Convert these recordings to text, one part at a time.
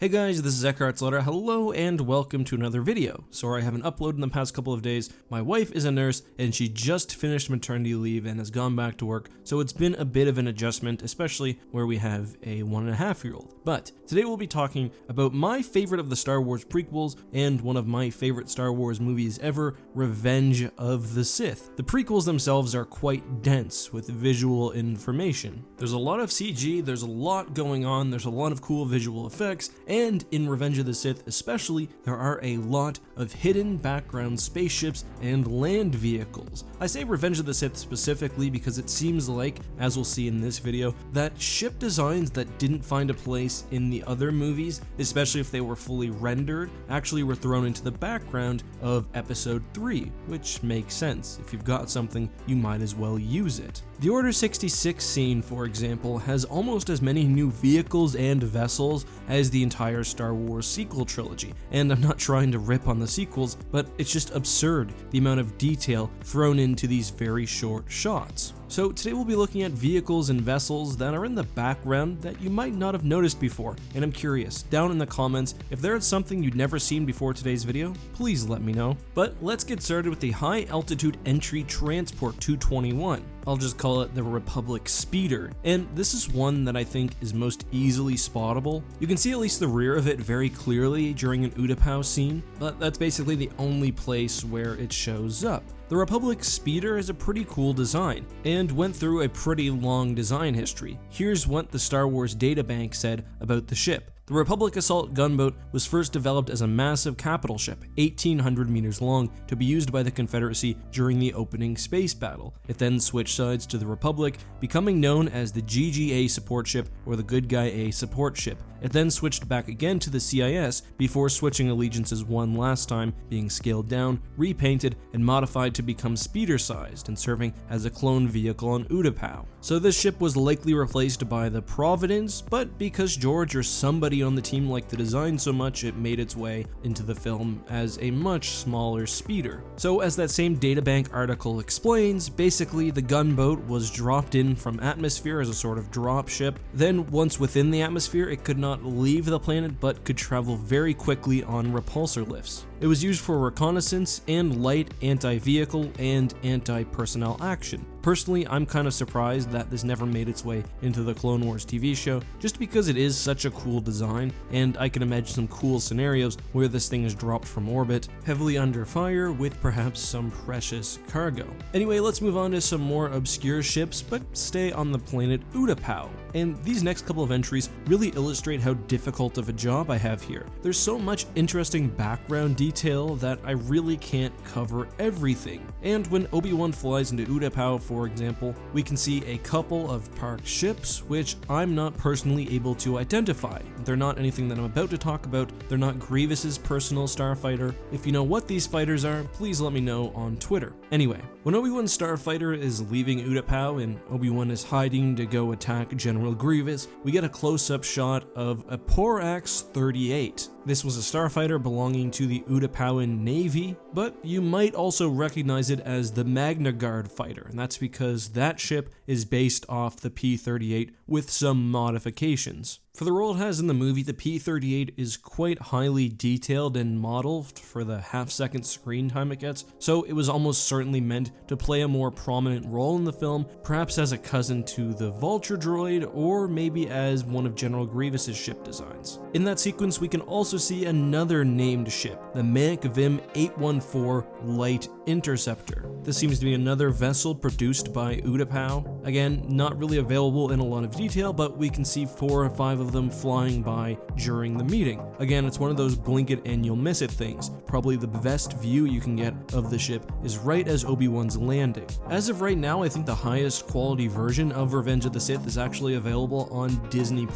Hey guys, this is EckhartsLadder. Hello and welcome to another video. Sorry I haven't uploaded in the past couple of days. My wife is a nurse and she just finished maternity leave and has gone back to work, so it's been a bit of an adjustment, especially where we have a 1.5-year-old. But today we'll be talking about my favorite of the Star Wars prequels and one of my favorite Star Wars movies ever, Revenge of the Sith. The prequels themselves are quite dense with visual information. There's a lot of CG, there's a lot going on, there's a lot of cool visual effects, and in Revenge of the Sith especially, there are a lot of hidden background spaceships and land vehicles. I say Revenge of the Sith specifically because it seems like, as we'll see in this video, that ship designs that didn't find a place in the other movies, especially if they were fully rendered, actually were thrown into the background of Episode 3, which makes sense. If you've got something, you might as well use it. The Order 66 scene, for example, has almost as many new vehicles and vessels as the entire Star Wars sequel trilogy, and I'm not trying to rip on the sequels, but it's just absurd the amount of detail thrown into these very short shots. So today we'll be looking at vehicles and vessels that are in the background that you might not have noticed before, and I'm curious, down in the comments, if there is something you'd never seen before today's video, please let me know. But let's get started with the High Altitude Entry Transport 221. I'll just call it the Republic Speeder, and this is one that I think is most easily spottable. You can see at least the rear of it very clearly during an Utapau scene, but that's basically the only place where it shows up. The Republic Speeder is a pretty cool design, and went through a pretty long design history. Here's what the Star Wars databank said about the ship. The Republic Assault Gunboat was first developed as a massive capital ship, 1,800 meters long, to be used by the Confederacy during the opening space battle. It then switched sides to the Republic, becoming known as the GGA Support Ship or the Good Guy A Support Ship. It then switched back again to the CIS before switching allegiances one last time, being scaled down, repainted, and modified to become speeder-sized and serving as a clone vehicle on Utapau. So this ship was likely replaced by the Providence, but because George or somebody on the team liked the design so much, it made its way into the film as a much smaller speeder. So as that same databank article explains, basically the gunboat was dropped in from atmosphere as a sort of drop ship. Then once within the atmosphere, it could not leave the planet but could travel very quickly on repulsor lifts. It was used for reconnaissance and light anti-vehicle and anti-personnel action. Personally, I'm kind of surprised that this never made its way into the Clone Wars TV show, just because it is such a cool design, and I can imagine some cool scenarios where this thing is dropped from orbit, heavily under fire, with perhaps some precious cargo. Anyway, let's move on to some more obscure ships, but stay on the planet Utapau. And these next couple of entries really illustrate how difficult of a job I have here. There's so much interesting background detail that I really can't cover everything. And when Obi-Wan flies into Utapau, for example, we can see a couple of parked ships, which I'm not personally able to identify. They're not anything that I'm about to talk about. They're not Grievous's personal starfighter. If you know what these fighters are, please let me know on Twitter. Anyway, when Obi-Wan's starfighter is leaving Utapau and Obi-Wan is hiding to go attack General Grievous, we get a close-up shot of a Porax 38. This was a starfighter belonging to the Utapauan Navy, but you might also recognize it as the Magna Guard fighter, and that's because that ship is based off the P-38 with some modifications. For the role it has in the movie, the P-38 is quite highly detailed and modeled for the half-second screen time it gets, so it was almost certainly meant to play a more prominent role in the film, perhaps as a cousin to the Vulture droid, or maybe as one of General Grievous's ship designs. In that sequence, we can also see another named ship, the Mank Vim 814 Light Interceptor. This seems to be another vessel produced by Utapau. Again, not really available in a lot of detail, but we can see 4 or 5 of them flying by during the meeting. Again, it's one of those blink it and you'll miss it things. Probably the best view you can get of the ship is right as Obi-Wan's landing. As of right now, I think the highest quality version of Revenge of the Sith is actually available on Disney+,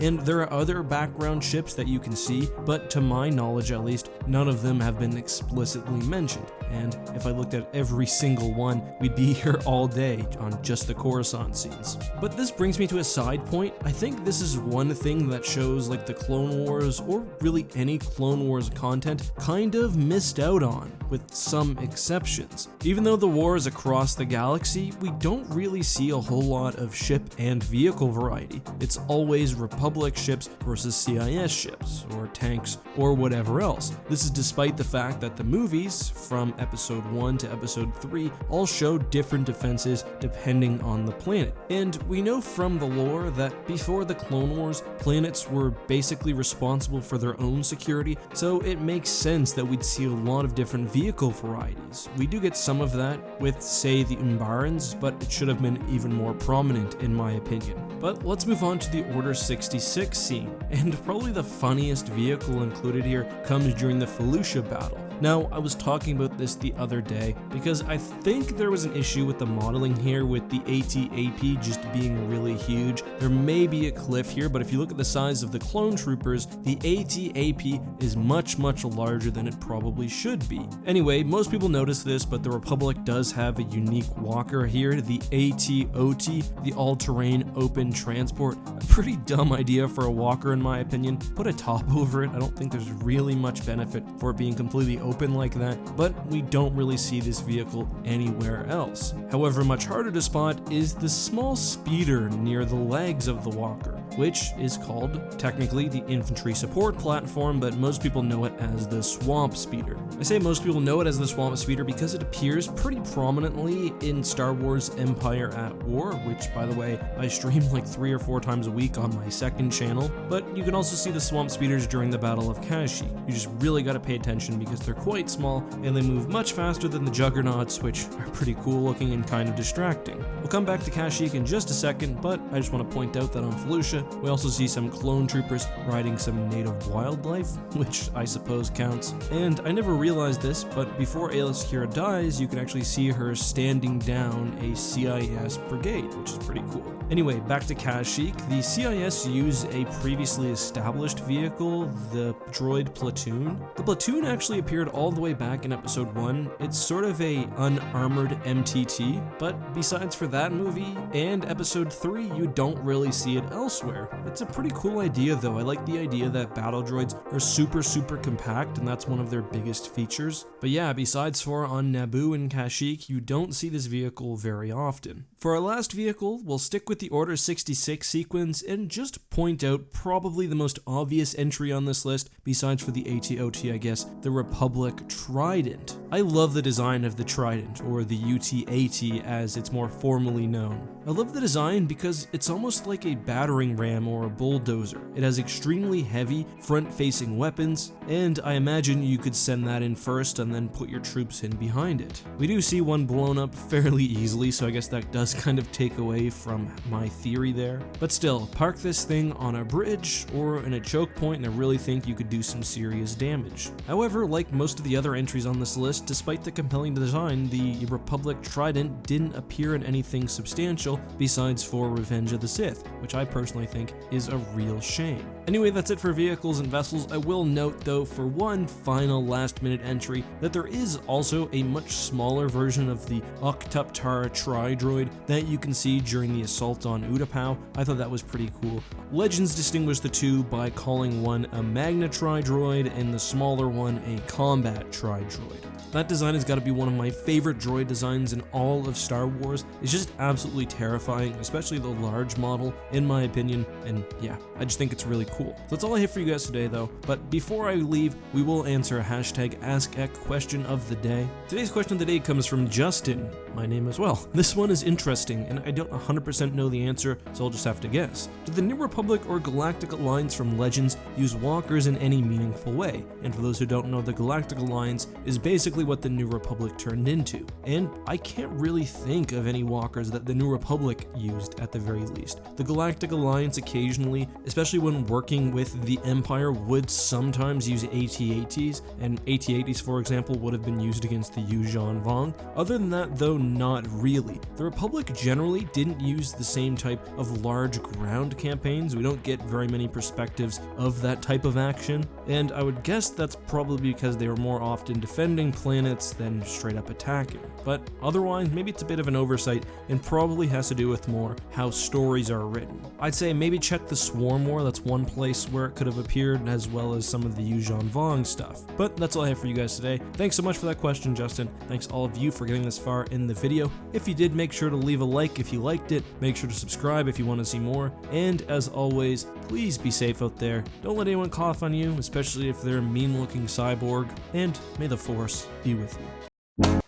and there are other background ships that you can see, but to my knowledge at least, none of them have been explicitly mentioned. and if I looked at every single one, we'd be here all day on just the Coruscant scenes. But this brings me to a side point. I think this is one thing that shows like the Clone Wars, or really any Clone Wars content, kind of missed out on, with some exceptions. Even though the war is across the galaxy, we don't really see a whole lot of ship and vehicle variety. It's always Republic ships versus CIS ships, or tanks, or whatever else. This is despite the fact that the movies, from episode 1 to episode 3, all show different defenses depending on the planet. And we know from the lore that before the Clone Wars, planets were basically responsible for their own security, so it makes sense that we'd see a lot of different vehicle varieties. We do get some of that with, say, the Umbarans, but it should have been even more prominent in my opinion. But let's move on to the Order 66 scene, and probably the funniest vehicle included here comes during the Felucia battle. Now, I was talking about this the other day because I think there was an issue with the modeling here with the AT-AP just being really huge. There may be a cliff here, but if you look at the size of the clone troopers, the AT-AP is much larger than it probably should be. Anyway, most people notice this, but the Republic does have a unique walker here, the AT-OT, the all-terrain open transport. A pretty dumb idea for a walker in my opinion. Put a top over it. I don't think there's really much benefit for it being completely open like that, but we don't really see this vehicle anywhere else. However, much harder to spot is the small speeder near the legs of the walker, which is called technically the infantry support platform, but most people know it as the swamp speeder. I say most people know it as the swamp speeder because it appears pretty prominently in Star Wars Empire at War, which by the way, I stream like 3 or 4 times a week on my second channel, but you can also see the swamp speeders during the Battle of Kashyyyk. You just really gotta pay attention because they're quite small and they move much faster than the juggernauts, which are pretty cool looking and kind of distracting. We'll come back to Kashyyyk in just a second, but I just want to point out that on Felucia, we also see some clone troopers riding some native wildlife, which I suppose counts. And I never realized this, but before Aayla Secura dies, you can actually see her standing down a CIS brigade, which is pretty cool. Anyway, back to Kashyyyk. The CIS use a previously established vehicle, the droid platoon. The platoon actually appeared all the way back in episode 1. It's sort of a unarmored MTT, but besides for that movie and episode 3, you don't really see it elsewhere. It's a pretty cool idea though. I like the idea that battle droids are super compact, and that's one of their biggest features. But yeah, besides for on Naboo and Kashyyyk, you don't see this vehicle very often. For our last vehicle, we'll stick with the Order 66 sequence and just point out probably the most obvious entry on this list, besides for the AT-OT I guess, the Republic Trident. I love the design of the Trident, or the UT-AT as it's more formally known. I love the design because it's almost like a battering ram or a bulldozer. It has extremely heavy front-facing weapons, and I imagine you could send that in first and then put your troops in behind it. We do see one blown up fairly easily, so I guess that does kind of take away from my theory there. But still, park this thing on a bridge or in a choke point and I really think you could do some serious damage. However, like most of the other entries on this list, despite the compelling design, the Republic Trident didn't appear in anything substantial besides for Revenge of the Sith, which I personally think is a real shame. Anyway, that's it for vehicles and vessels. I will note though, for one final last minute entry, that there is also a much smaller version of the Octuptar Tri-Droid that you can see during the assault on Utapau. I thought that was pretty cool. Legends distinguish the two by calling one a Magna Tri-Droid and the smaller one a Combat Tri-Droid. That design has got to be one of my favorite droid designs in all of Star Wars. It's just absolutely terrifying, especially the large model, in my opinion, and yeah, I just think it's really cool. So that's all I have for you guys today though, but before I leave, we will answer a hashtag AskEck question of the day. Today's question of the day comes from Justin, my name as well. This one is interesting, and I don't 100% know the answer, so I'll just have to guess. Did the New Republic or Galactic Alliance from Legends use walkers in any meaningful way? And for those who don't know, the Galactic Alliance is basically what the New Republic turned into, and I can't really think of any walkers that the New Republic used at the very least. The Galactic Alliance occasionally, especially when working with the Empire, would sometimes use AT-ATs, and AT-ATs for example would have been used against the Yuuzhan Vong. Other than that though, not really. The Republic generally didn't use the same type of large ground campaigns. We don't get very many perspectives of that type of action, and I would guess that's probably because they were more often defending planets than straight up attacking. But otherwise, maybe it's a bit of an oversight and probably has to do with more how stories are written. I'd say maybe check the Swarm War, that's one place where it could have appeared, as well as some of the Yuuzhan Vong stuff. But that's all I have for you guys today. Thanks so much for that question, Justin. Thanks all of you for getting this far in the video. If you did, make sure to leave a like if you liked it, make sure to subscribe if you want to see more, and as always, please be safe out there. Don't let anyone cough on you, especially if they're a mean looking cyborg, and may the Force be with you.